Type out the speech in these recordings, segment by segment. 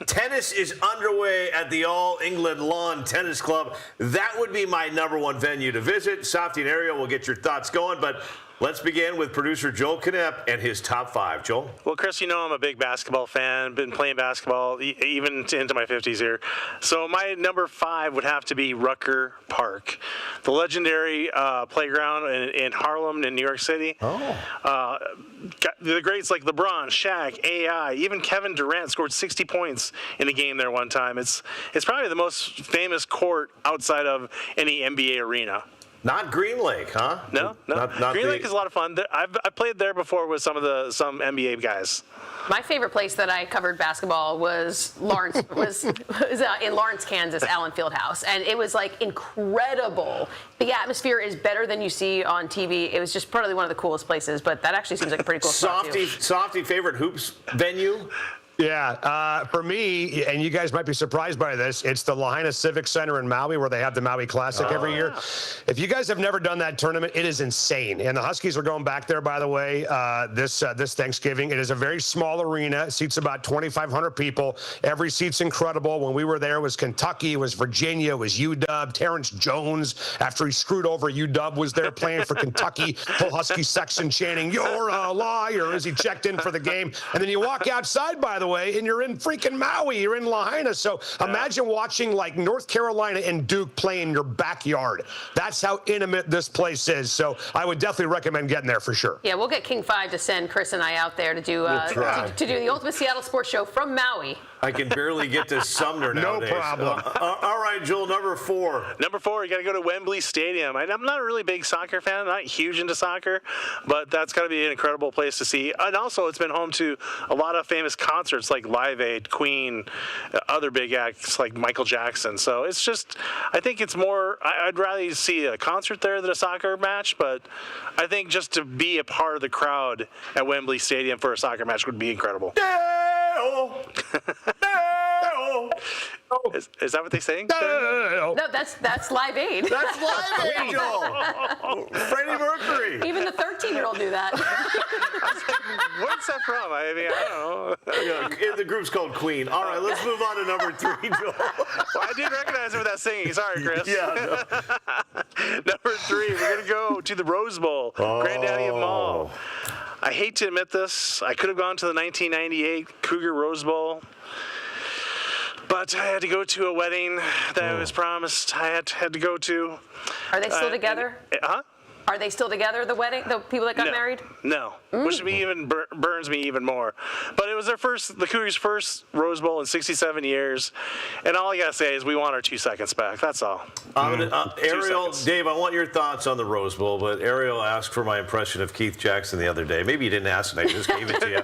Tennis is underway at the All England Lawn Tennis Club. That would be my #1 venue to visit. Softy and Ariel will get your thoughts going, but let's begin with producer Joel Knapp and his top 5. Joel? Well, Chris, you know I'm a big basketball fan. Been playing basketball even into my 50s here. So my number 5 would have to be Rucker Park, the legendary playground in Harlem in New York City. The greats like LeBron, Shaq, AI, even Kevin Durant scored 60 points in a game there one time. It's probably the most famous court outside of any NBA arena. Not Green Lake, huh? No. Not Green Lake is a lot of fun. I played there before with some NBA guys. My favorite place that I covered basketball was Lawrence was in Lawrence, Kansas, Allen Fieldhouse, and it was like incredible. The atmosphere is better than you see on TV. It was just probably one of the coolest places, but that actually seems like a pretty cool spot too. Softy favorite hoops venue? Yeah, for me, and you guys might be surprised by this, it's the Lahaina Civic Center in Maui where they have the Maui Classic every year. If you guys have never done that tournament, it is insane. And the Huskies are going back there, by the way, this Thanksgiving. It is a very small arena. It seats about 2,500 people. Every seat's incredible. When we were there, it was Kentucky, it was Virginia, it was UW. Terrence Jones, after he screwed over UW, was there playing for Kentucky. Whole Husky section chanting, "You're a liar," as he checked in for the game. And then you walk outside, by the way, and you're in freaking Maui. You're in Lahaina. So imagine watching like North Carolina and Duke play in your backyard. That's how intimate this place is. So I would definitely recommend getting there for sure. Yeah, we'll get King 5 to send Chris and I out there to do to do the Ultimate Seattle Sports Show from Maui. I can barely get to Sumner nowadays. No problem. All right, Joel, number 4. Number 4, you got to go to Wembley Stadium. I'm not a really big soccer fan, not huge into soccer, but that's got to be an incredible place to see. And also, it's been home to a lot of famous concerts like Live Aid, Queen, other big acts like Michael Jackson. So it's just, I think it's more, I'd rather see a concert there than a soccer match, but I think just to be a part of the crowd at Wembley Stadium for a soccer match would be incredible. Is that what they sing? No, that's Live Aid. That's Live Aid, Joel. Freddie Mercury. Even the 13-year-old knew that. What's that from? I mean, I don't know. The group's called Queen. All right, let's move on to number 3, Joel. Well, I did recognize it without singing. Sorry, Chris. Yeah. Number 3, we're going to go to the Rose Bowl, Granddaddy of them all. I hate to admit this. I could have gone to the 1998 Cougar Rose Bowl, but I had to go to a wedding that I was promised I had to go to. Are they still together? Huh? Are they still together, the people that got married? No, which burns me even more. But it was the Cougars' first Rose Bowl in 67 years, and all I gotta say is we want our 2 seconds back. That's all. Ariel, Dave, I want your thoughts on the Rose Bowl, but Ariel asked for my impression of Keith Jackson the other day. Maybe you didn't ask, and I just gave it to you.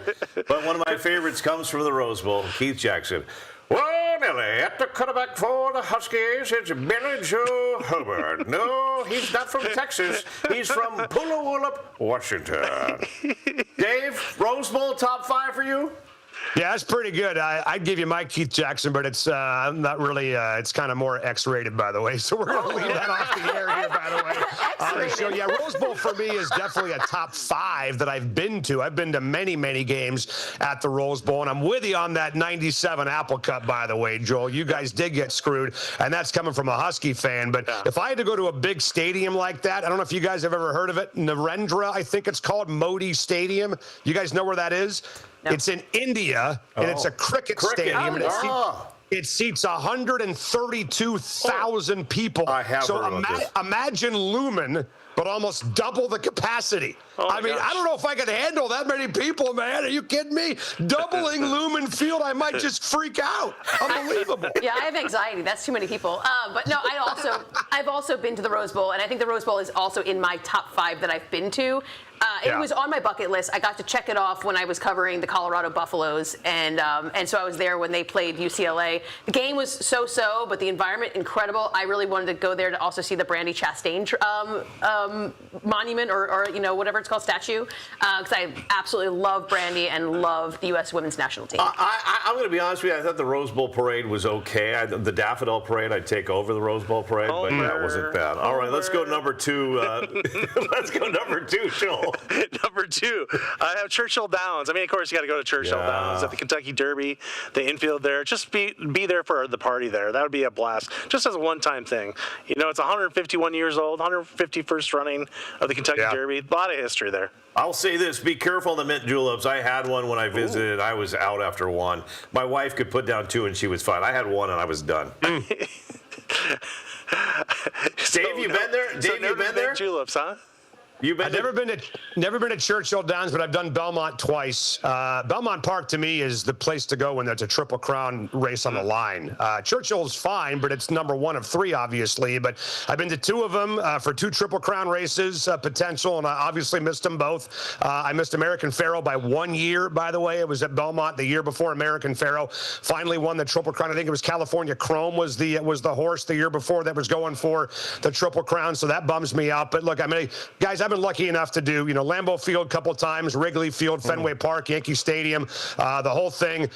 But one of my favorites comes from the Rose Bowl, Keith Jackson. Well, Nelly, at the quarterback for the Huskies, it's Billy Joe Hubbard. No, he's not from Texas. He's from Puyallup, Washington. Dave, Rose Bowl top 5 for you? Yeah, that's pretty good. I'd give you my Keith Jackson, but it's not really. It's kind of more X-rated, by the way. So we're going to leave that off the air here, by the way. On the show. Yeah, Rose Bowl for me is definitely a top 5 that I've been to. I've been to many, many games at the Rose Bowl, and I'm with you on that '97 Apple Cup, by the way, Joel. You guys did get screwed, and that's coming from a Husky fan. But if I had to go to a big stadium like that, I don't know if you guys have ever heard of it. Narendra, I think it's called, Modi Stadium. You guys know where that is? No. It's in India, and it's a cricket stadium. And it seats 132,000 people. I have so heard about this. Imagine Lumen, but almost double the capacity. I mean, I don't know if I could handle that many people, man. Are you kidding me? Doubling Lumen Field, I might just freak out. Unbelievable. Yeah, I have anxiety. That's too many people. But no, I've also been to the Rose Bowl, and I think the Rose Bowl is also in my top 5 that I've been to. It was on my bucket list. I got to check it off when I was covering the Colorado Buffaloes, and so I was there when they played UCLA. The game was so-so, but the environment incredible. I really wanted to go there to also see the Brandy Chastain monument or whatever it's called, statue, because I absolutely love Brandy and love the U.S. women's national team. I'm going to be honest with you. I thought the Rose Bowl parade was okay. The Daffodil Parade, I'd take over the Rose Bowl parade, but that wasn't bad. All right, let's go number 2. Let's go number 2, Joel. Number 2, I have Churchill Downs. I mean, of course, you got to go to Churchill Downs at the Kentucky Derby, the infield there. Just be there for the party there. That would be a blast, just as a one-time thing. It's 151 years old, 151st running of the Kentucky Derby. A lot of history there. I'll say this, be careful of the mint juleps. I had one when I visited. I was out after one. My wife could put down 2 and she was fine. I had 1 and I was done. Dave, you been there? Dave, you been there? Mint juleps, huh? I've never been to Churchill Downs, but I've done Belmont twice. Belmont Park to me is the place to go when there's a Triple Crown race on the line. Churchill's fine, but it's number 1 of 3, obviously. But I've been to 2 of them for 2 Triple Crown races potential, and I obviously missed them both. I missed American Pharoah by 1 year, by the way. It was at Belmont the year before American Pharoah finally won the Triple Crown. I think it was California Chrome was the horse the year before that was going for the Triple Crown, so that bums me out. But look, I mean, guys, I've been lucky enough to do, Lambeau Field a couple times, Wrigley Field, Fenway Park, Yankee Stadium, the whole thing.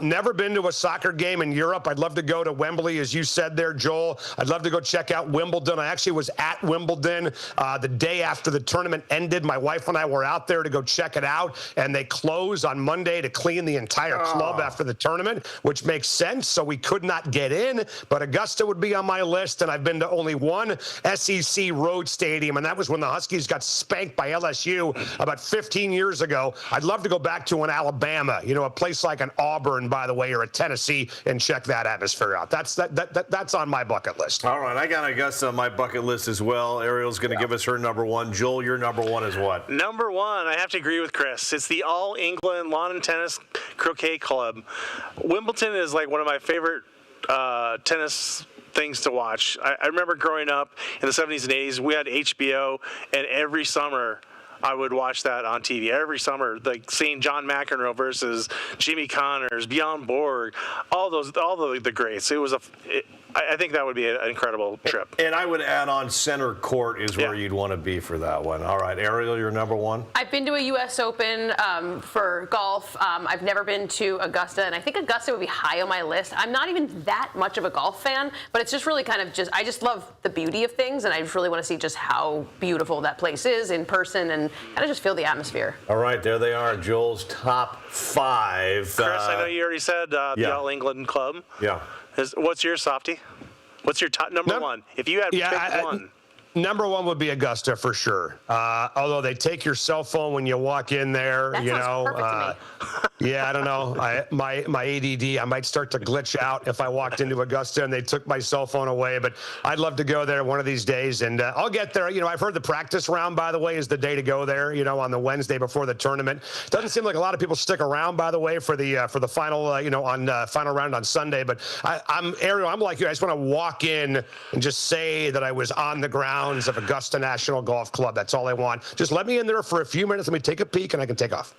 Never been to a soccer game in Europe. I'd love to go to Wembley, as you said there, Joel. I'd love to go check out Wimbledon. I actually was at Wimbledon the day after the tournament ended. My wife and I were out there to go check it out, and they close on Monday to clean the entire club after the tournament, which makes sense, so we could not get in, but Augusta would be on my list, and I've been to only one SEC road stadium, and that was when the Huskies got spanked by LSU about 15 years ago. I'd love to go back to an Alabama, a place like an Auburn, by the way, or a Tennessee, and check that atmosphere out. That's on my bucket list. All right, I got Augusta on my bucket list as well. Ariel's going to give us her number 1. Joel, your number 1 is what? Number 1, I have to agree with Chris. It's the All England Lawn and Tennis Croquet Club. Wimbledon is like one of my favorite tennis things to watch. I remember growing up in the 70s and 80s, we had HBO, and every summer I would watch that on TV. Every summer, like seeing John McEnroe versus Jimmy Connors, Bjorn Borg, all the greats. I think that would be an incredible trip. And I would add on center court is where you'd want to be for that one. All right, Ariel, you're number 1. I've been to a U.S. Open for golf. I've never been to Augusta, and I think Augusta would be high on my list. I'm not even that much of a golf fan, but it's just really I just love the beauty of things, and I just really want to see just how beautiful that place is in person and kind of just feel the atmosphere. All right, there they are, Joel's top 5. Chris, I know you already said the All England Club. Yeah. What's your softie? What's your top number 1? If you had picked one. Number 1 would be Augusta for sure. Although they take your cell phone when you walk in there, that sounds perfect to me. Yeah, I don't know. My ADD, I might start to glitch out if I walked into Augusta and they took my cell phone away. But I'd love to go there one of these days, and I'll get there. I've heard the practice round, by the way, is the day to go there. On the Wednesday before the tournament. Doesn't seem like a lot of people stick around, by the way, for the final, on final round on Sunday. But Ariel, I'm like you. I just want to walk in and just say that I was on the ground of Augusta National Golf Club. That's all I want. Just let me in there for a few minutes. Let me take a peek, and I can take off.